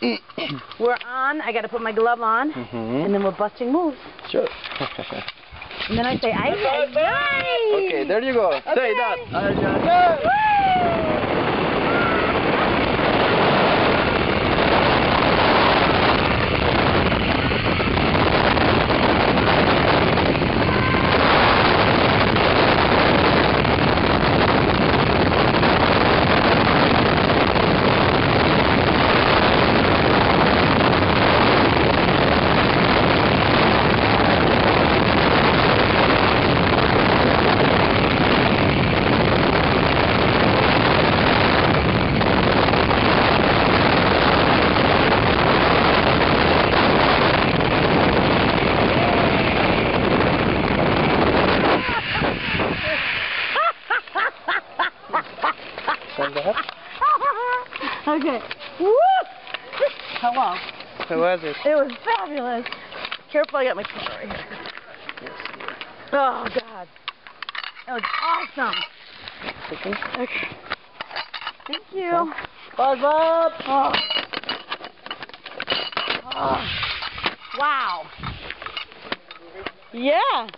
We're on. I got to put my glove on, and then we're busting moves. Sure. And then I say, aye. Okay, there you go. Okay. Say that. Okay. Woo! Hello. How was it? It was fabulous. Careful, I got my camera right here. Oh, God. That was awesome. Okay. Thank you. Buzz up! Oh. Oh. Wow. Yeah.